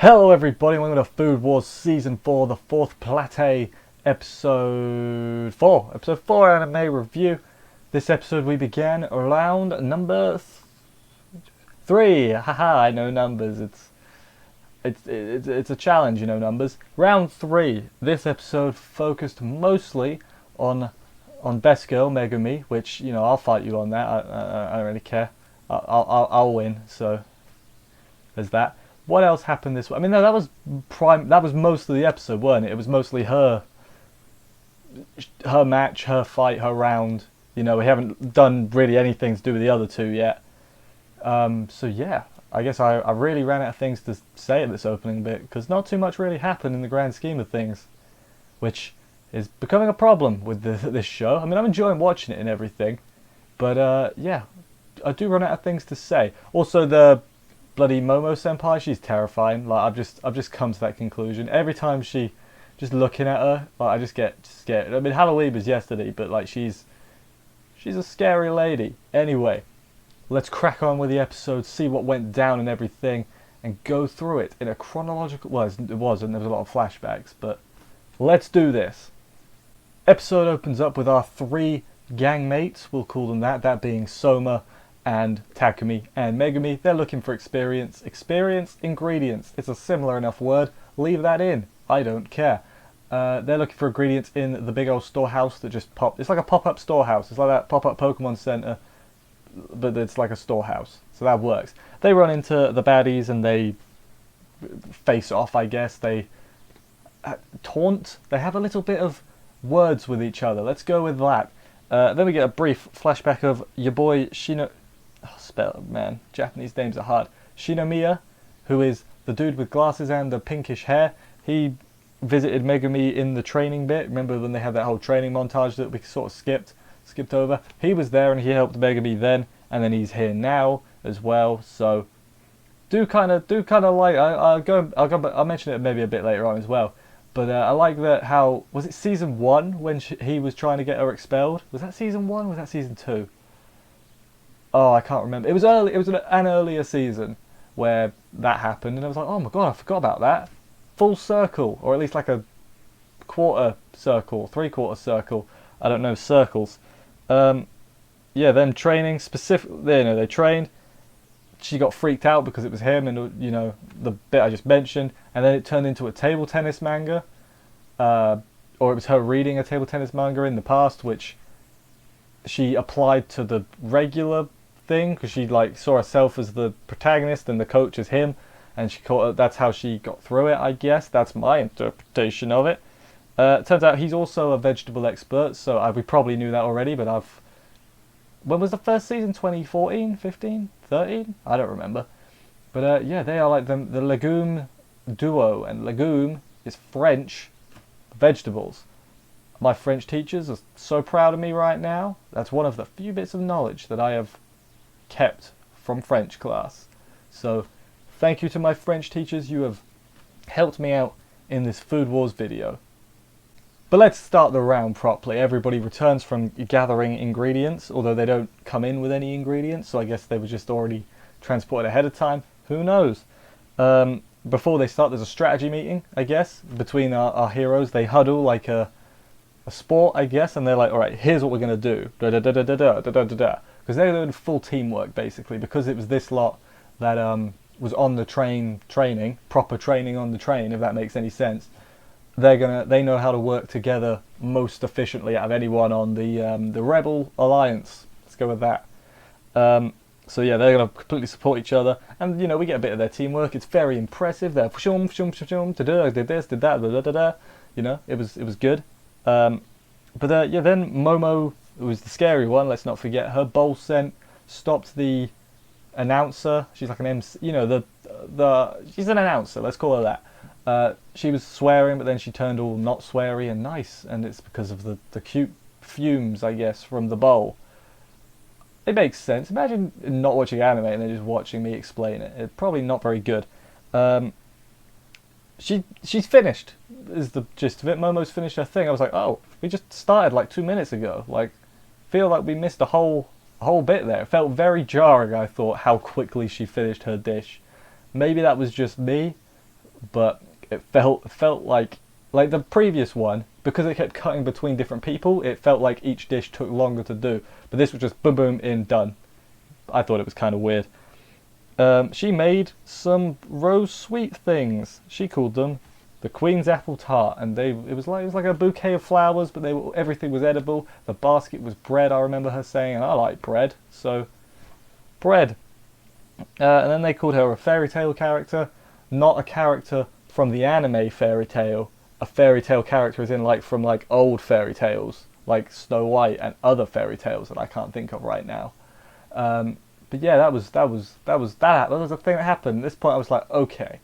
Hello everybody, welcome to Food Wars Season 4, the 4th Plate, Episode 4. Episode 4 anime review. This episode we began around number 3. Haha, I know numbers. It's a challenge, you know numbers. Round 3. This episode focused mostly on Best Girl, Megumi, which, you know, I'll fight you on that. I don't really care. I'll win, so there's that. What else happened this way? I mean, no, that was most of the episode, weren't it? It was mostly her match, her fight, her round. You know, we haven't done really anything to do with the other two yet. So yeah, I guess I really ran out of things to say at this opening bit, because not too much really happened in the grand scheme of things, which is becoming a problem with this show. I mean, I'm enjoying watching it and everything, but yeah, I do run out of things to say. Also, the bloody Momo senpai, she's terrifying. Like, I've just come to that conclusion every time. Just looking at her, like, I just get scared. I mean, Halloween was yesterday, but like, she's a scary lady. Anyway, let's crack on with the episode, see what went down and everything, and go through it in a chronological. Well, it was, and there was a lot of flashbacks, but let's do this. Episode opens up with our 3 gang mates. We'll call them that. That being Soma and Takumi and Megumi. They're looking for experience ingredients. It's a similar enough word. Leave that in. I don't care. They're looking for ingredients in the big old storehouse that just popped. It's like a pop-up storehouse. It's like that pop-up Pokemon Center, but it's like a storehouse. So that works. They run into the baddies and they face off, I guess. They taunt. They have a little bit of words with each other. Let's go with that. Then we get a brief flashback of your boy Shino. Man, Japanese names are hard. Shinomiya, who is the dude with glasses and the pinkish hair. He visited Megumi in the training bit. Remember when they had that whole training montage that we sort of skipped over? He was there and he helped Megumi then, and then he's here now as well. So do kind of like I'll mention it maybe a bit later on as well. But I like that. How was it season 1 when he was trying to get her expelled? Was that season 1? Was that season 2? Oh, I can't remember. It was early. It was an earlier season where that happened, and I was like, oh my god, I forgot about that. Full circle, or at least like a quarter circle, 3/4 circle. I don't know circles. Yeah, them training specific. You know, they trained. She got freaked out because it was him, and you know the bit I just mentioned, and then it turned into a table tennis manga, or it was her reading a table tennis manga in the past, which she applied to the regular thing because she like saw herself as the protagonist and the coach as him, and that's how she got through it. I guess that's my interpretation of it. Turns out he's also a vegetable expert, so we probably knew that already, but when was the first season? 2014, 15, 13? I don't remember. But yeah, they are like the legume duo, and legume is French vegetables. My French teachers are so proud of me right now. That's one of the few bits of knowledge that I have kept from French class. So thank you to my French teachers. You have helped me out in this Food Wars video. But let's start the round properly. Everybody returns from gathering ingredients, although they don't come in with any ingredients, so I guess they were just already transported ahead of time. Who knows? Before they start, there's a strategy meeting, I guess, between our heroes. They huddle like a sport, I guess, and they're like, all right, here's what we're going to do. Because they're doing full teamwork, basically, because it was this lot that was on the training, proper training on the train, if that makes any sense. They know how to work together most efficiently out of anyone on the Rebel Alliance. Let's go with that. So yeah, they're gonna completely support each other, and you know we get a bit of their teamwork. It's very impressive. They're did this, did that, you know, it was good. But yeah, then Momo, who was the scary one, let's not forget, her bowl scent stopped the announcer. She's like an MC, you know, she's an announcer. Let's call her that. She was swearing, but then she turned all not sweary and nice, and it's because of the cute fumes, I guess, from the bowl. It makes sense. Imagine not watching anime and then just watching me explain it. It's probably not very good. She's finished, is the gist of it. Momo's finished her thing. I was like, oh, we just started like 2 minutes ago. Like, feel like we missed a whole bit there. It felt very jarring, I thought, how quickly she finished her dish. Maybe that was just me, but it felt like the previous one, because it kept cutting between different people. It felt like each dish took longer to do, but this was just boom boom in, done. I thought it was kind of weird. She made some rose sweet things. She called them the Queen's Apple Tart, and it was like a bouquet of flowers, but everything was edible. The basket was bread. I remember her saying, and I like bread, so bread. And then they called her a fairy tale character, not a character from the anime fairy tale. A fairy tale character is in from old fairy tales, like Snow White and other fairy tales that I can't think of right now. But yeah, that was that was the thing that happened. At this point, I was like, okay,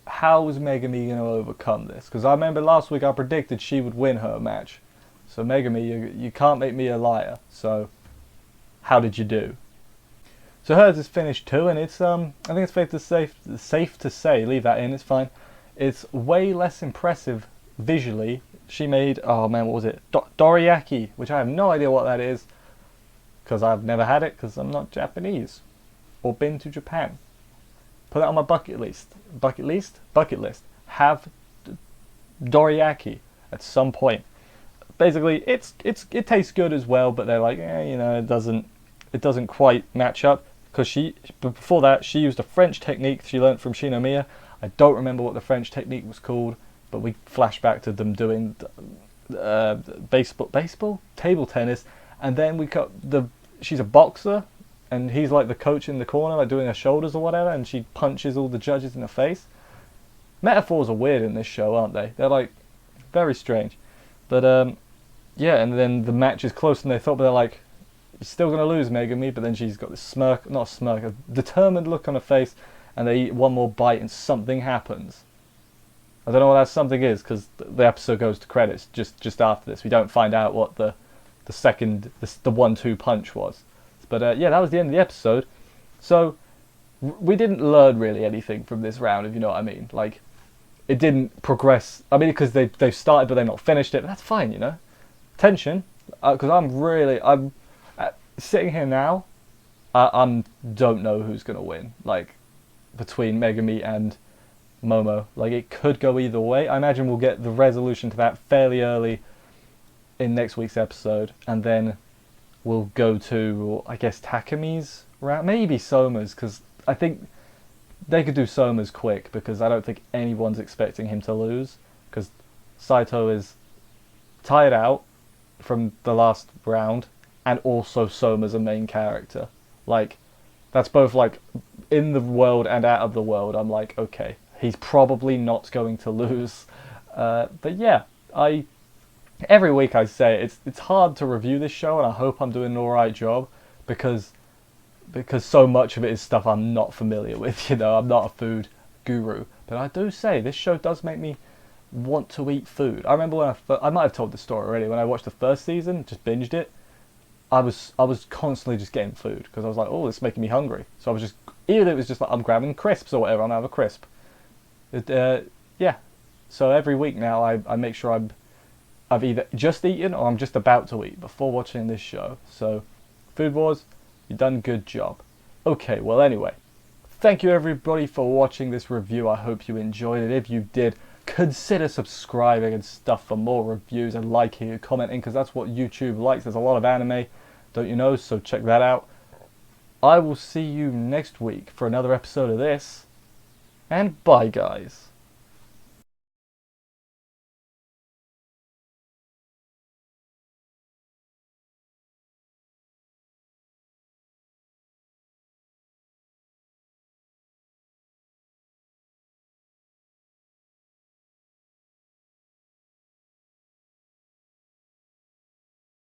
how is Megami going to overcome this? Because I remember last week I predicted she would win her match. So Megami, you can't make me a liar. So how did you do? So hers is finished too, and it's I think it's safe to say, leave that in, it's fine. It's way less impressive visually. She made, oh man, what was it? Dorayaki, which I have no idea what that is, because I've never had it, because I'm not Japanese or been to Japan. Put that on my bucket list. Bucket list. Have dorayaki at some point. Basically, it tastes good as well, but they're like, it doesn't quite match up, because before that she used a French technique she learnt from Shinomiya. I don't remember what the French technique was called, but we flash back to them doing baseball, table tennis, and then she's a boxer, and he's like the coach in the corner, like doing her shoulders or whatever, and she punches all the judges in the face. Metaphors are weird in this show, aren't they? They're like very strange. But yeah, and then the match is closer than they thought, but they're like, you're still gonna lose, Megami. But then she's got this a determined look on her face, and they eat one more bite and something happens. I don't know what that something is, because the episode goes to credits just after this. We don't find out what the 1-2 punch was. But yeah, that was the end of the episode. So we didn't learn really anything from this round, if you know what I mean. Like, it didn't progress. I mean, because they've started but they've not finished it. But that's fine, Tension, because I'm sitting here now. I don't know who's gonna win. Like, between Megami and Momo, like, it could go either way. I imagine we'll get the resolution to that fairly early in next week's episode, and then we'll go to, I guess, Takami's round, maybe Soma's, because I think they could do Soma's quick, because I don't think anyone's expecting him to lose, because Saito is tired out from the last round, and also Soma's a main character. Like, that's both like in the world and out of the world. I'm like, okay, he's probably not going to lose. But yeah, every week I say it's hard to review this show, and I hope I'm doing an alright job, because so much of it is stuff I'm not familiar with. I'm not a food guru, but I do say this show does make me want to eat food. I remember when I might have told the story already, when I watched the first season, just binged it. I was constantly just getting food, because I was like, oh, this is making me hungry. So I was just, either it was just like, I'm grabbing crisps or whatever, I'm gonna have a crisp. Yeah. So every week now I make sure I've either just eaten or I'm just about to eat before watching this show. So, Food Wars, you've done a good job. Okay, well anyway, thank you everybody for watching this review. I hope you enjoyed it. If you did, consider subscribing and stuff for more reviews, and liking and commenting, because that's what YouTube likes. There's a lot of anime, don't you know? So check that out. I will see you next week for another episode of this, and bye guys.